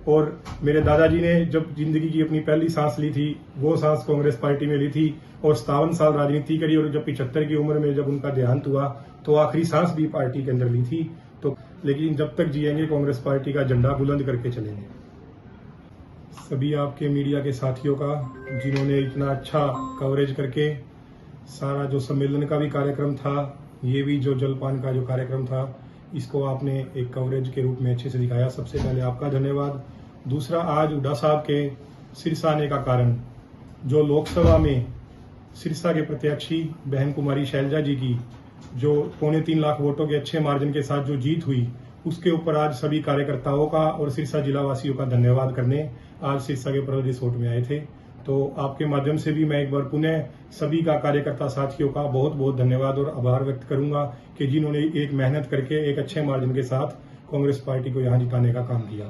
और मेरे दादाजी ने जब जिंदगी की अपनी पहली सांस ली थी वो सांस कांग्रेस पार्टी में ली थी और 57 साल राजनीति करी और जब 75 की उम्र में जब उनका देहांत हुआ तो आखिरी सांस भी पार्टी के अंदर ली थी। तो लेकिन जब तक जिएंगे कांग्रेस पार्टी का झंडा बुलंद करके चलेंगे। सभी आपके मीडिया के साथियों का जिन्होंने इतना अच्छा कवरेज करके सारा जो सम्मेलन का भी कार्यक्रम था, ये भी जो जलपान का जो कार्यक्रम था, इसको आपने एक कवरेज के रूप में अच्छे से दिखाया। सबसे पहले आपका धन्यवाद। दूसरा, आज हुड्डा साहब के सिरसा आने का कारण जो लोकसभा में सिरसा के प्रत्याशी बहन कुमारी शैलजा जी की जो 3.25 लाख वोटों के अच्छे मार्जिन के साथ जो जीत हुई, उसके ऊपर आज सभी कार्यकर्ताओं का और सिरसा जिला वासियों का धन्यवाद करने आज सिरसा के पर्ल रिसोर्ट में आए थे। तो आपके माध्यम से भी मैं एक बार पुनः सभी का कार्यकर्ता साथियों का बहुत बहुत धन्यवाद और आभार व्यक्त करूंगा कि जिन्होंने एक मेहनत करके एक अच्छे मार्जिन के साथ कांग्रेस पार्टी को यहां जिताने का काम किया।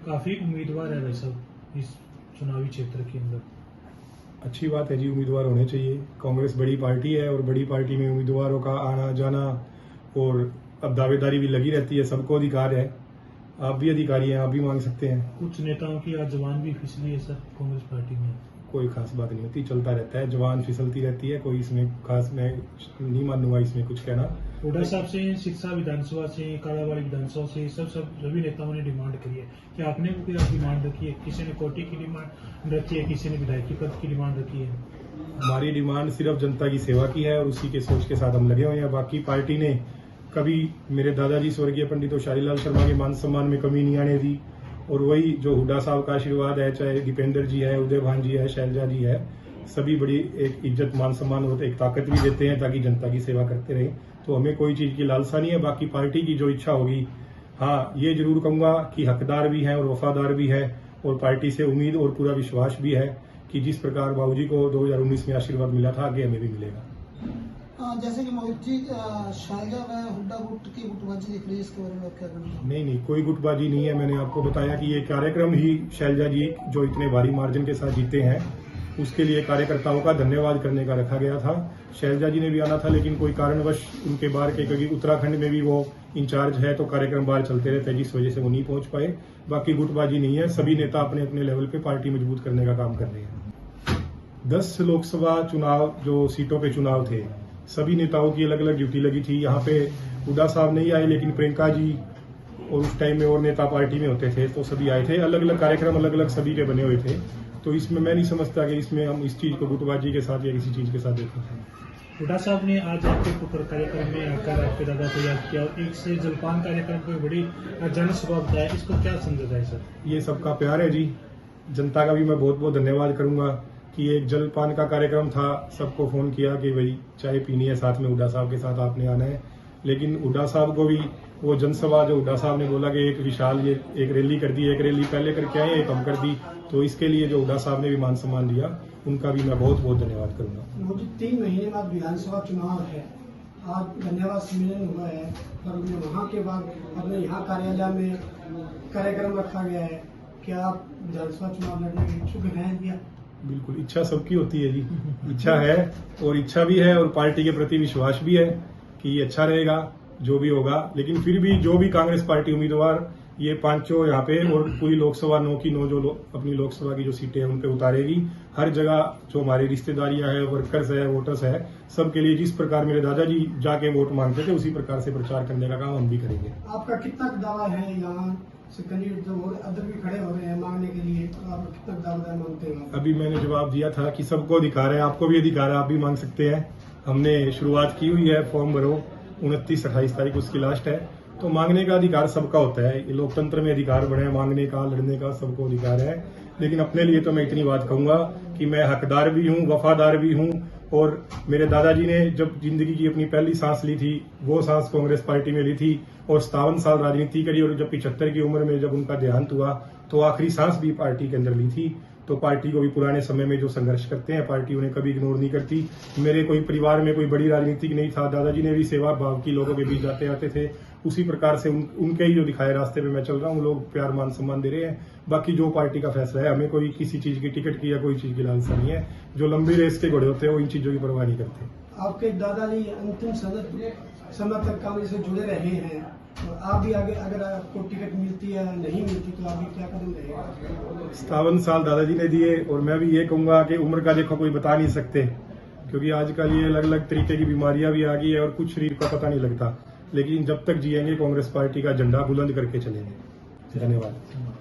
काफी उम्मीदवार है भाई साहब इस चुनावी क्षेत्र के अंदर। अच्छी बात है जी, उम्मीदवार होने चाहिए। कांग्रेस बड़ी पार्टी है और बड़ी पार्टी में उम्मीदवारों का आना जाना और अब दावेदारी भी लगी रहती है। सबको अधिकार है, आप भी अधिकारी हैं, आप भी मांग सकते हैं। कुछ नेताओं की आज जबान भी फिसली है सर कांग्रेस पार्टी में। कोई खास बात नहीं होती, चलता रहता है, जवान फिसलती रहती है, कोई इसमें खास मैं नहीं मानूंगा इसमें कुछ कहना। हुड्डा साहब से, सिरसा विधानसभा से, कालाबाड़ी विधानसभा से सभी नेताओं ने डिमांड करी है कि आपने भी कोई डिमांड रखी है? किसी ने कोटी की डिमांड रखी है, किसी ने विधायकी पद की डिमांड रखी है? हमारी डिमांड सिर्फ जनता की सेवा की है और उसी के सोच के साथ हम लगे हुए हैं। बाकी पार्टी ने कभी मेरे दादाजी स्वर्गीय पंडित होशियारीलाल शर्मा के मान सम्मान में कमी नहीं आने दी और वही जो हुड्डा साहब का आशीर्वाद है, चाहे दीपेंद्र जी है, उदय भान जी है, शैलजा जी है, सभी बड़ी एक इज्जत मान सम्मान और एक ताकत भी देते हैं ताकि जनता की सेवा करते रहें। तो हमें कोई चीज की लालसा नहीं है। बाकी पार्टी की जो इच्छा होगी, हाँ ये जरूर कहूंगा कि हकदार भी हैं और वफादार भी है और पार्टी से उम्मीद और पूरा विश्वास भी है कि जिस प्रकार बाबूजी को 2019 में आशीर्वाद मिला था, आगे हमें भी मिलेगा। जैसे कि मोहित जी, शैलजा व हुड्डा गुट की गुटबाजी दिख रही है, इसके बारे में क्या कहना? नहीं, कोई गुटबाजी नहीं है। मैंने आपको बताया कि ये कार्यक्रम ही शैलजा जी जो इतने भारी मार्जिन के साथ जीते हैं, उसके लिए कार्यकर्ताओं का धन्यवाद करने का रखा गया था। शैलजा जी ने भी आना था लेकिन कोई कारणवश उनके बाहर के, क्योंकि उत्तराखंड में भी वो इंचार्ज है तो कार्यक्रम बाहर चलते रहते हैं, जिस वजह से वो नहीं पहुंच पाए। बाकी गुटबाजी नहीं है, सभी नेता अपने अपने लेवल पे पार्टी मजबूत करने का काम कर रहे हैं। 10 लोकसभा चुनाव जो सीटों के चुनाव थे, सभी नेताओं की अलग अलग ड्यूटी लगी थी। यहाँ पे हुड्डा साहब नहीं आए लेकिन प्रियंका जी और उस टाइम में और नेता पार्टी में होते थे तो सभी आए थे। अलग अलग कार्यक्रम अलग अलग सभी के बने हुए थे। तो इसमें मैं नहीं समझता कि इसमें हम इस चीज को गुटबाजी के साथ या किसी चीज के साथ देखें। हुड्डा साहब ने आज आपके कार्यक्रम में आकर आपके दादा को याद किया और एक से जलपान कार्यक्रम को बड़ी जनसभा बताया, इसको क्या समझा है सर? ये सबका प्यार है जी। जनता का भी मैं बहुत बहुत धन्यवाद करूंगा कि एक जलपान का कार्यक्रम था, सबको फोन किया कि भाई चाय पीनी है, साथ में हुड्डा साहब के साथ आपने आना है। लेकिन हुड्डा साहब को भी वो जनसभा जो हुड्डा साहब ने बोला कि एक विशाल ये एक रैली कर दी, एक रैली पहले करके आए, एक हम कर दी, तो इसके लिए जो हुड्डा साहब ने भी मान सम्मान दिया, उनका भी मैं बहुत बहुत धन्यवाद करूंगा। मुझे 3 महीने बाद विधानसभा चुनाव है, आज धन्यवाद सम्मेलन हुआ है और वहाँ के बाद अपने यहाँ कार्यालय में कार्यक्रम रखा गया है। क्या आप विधानसभा चुनाव लड़ने के इच्छुक हैं? या बिल्कुल, इच्छा सबकी होती है जी। इच्छा है और इच्छा भी है और पार्टी के प्रति विश्वास भी है कि ये अच्छा रहेगा जो भी होगा। लेकिन फिर भी जो भी कांग्रेस पार्टी उम्मीदवार ये 5 यहाँ पे और पूरी लोकसभा 9 की 9 जो अपनी लोकसभा की जो सीटें हैं उन पे उतारेगी। हर जगह जो हमारी रिश्तेदारियां हैं, वर्कर्स है, वोटर्स है, सबके लिए जिस प्रकार मेरे दादाजी जाके वोट मांगते थे उसी प्रकार से प्रचार करने का काम हम भी करेंगे। आपका कितना दावा है यहाँ से कैंडिडेट जो अदर भी खड़े हो रहे हैं मांगने के लिए, तो आप कितना दावा मांगते हैं? अभी मैंने जवाब दिया था कि सबको अधिकार है, आपको भी अधिकार है, आप भी मांग सकते हैं। हमने शुरुआत की हुई है, फॉर्म भरो, 29-28 तारीख उसकी लास्ट है। तो मांगने का अधिकार सबका होता है, ये लोकतंत्र में अधिकार बने, मांगने का, लड़ने का सबको अधिकार है। लेकिन अपने लिए तो मैं इतनी बात कहूंगा कि मैं हकदार भी हूं, वफादार भी हूं और मेरे दादाजी ने जब जिंदगी की अपनी पहली सांस ली थी वो सांस कांग्रेस पार्टी में ली थी और 57 साल राजनीति करी और जब 75 की उम्र में जब उनका देहांत हुआ तो आखिरी सांस भी पार्टी के अंदर ली थी। तो पार्टी को भी पुराने समय में जो संघर्ष करते हैं पार्टी उन्हें कभी इग्नोर नहीं करती। मेरे कोई परिवार में कोई बड़ी राजनीतिक नहीं था, दादाजी ने भी सेवा भाव की लोगों के बीच जाते आते थे, उसी प्रकार से उनके ही जो दिखाए रास्ते पे मैं चल रहा हूँ। लोग प्यार मान सम्मान दे रहे हैं। बाकी जो पार्टी का फैसला है, हमें कोई किसी चीज की टिकट की या कोई चीज की लालसा नहीं है। जो लंबी रेस के घोड़े होते हैं वो इन चीजों की परवाह नहीं करते। आपके दादाजी अंतिम समय तक कांग्रेस से जुड़े रहे हैं, तो आप भी आगे अगर आपको टिकट मिलती है नहीं मिलती तो आगे क्या कदम रहेगा? 57 साल दादाजी ने दिए, और मैं भी ये कहूंगा कि उम्र का देखो कोई बता नहीं सकते, क्योंकि आजकल ये अलग अलग तरीके की बीमारियां भी आ गई है और कुछ शरीर का पता नहीं लगता। लेकिन जब तक जिएंगे कांग्रेस पार्टी का झंडा बुलंद करके चलेंगे। धन्यवाद।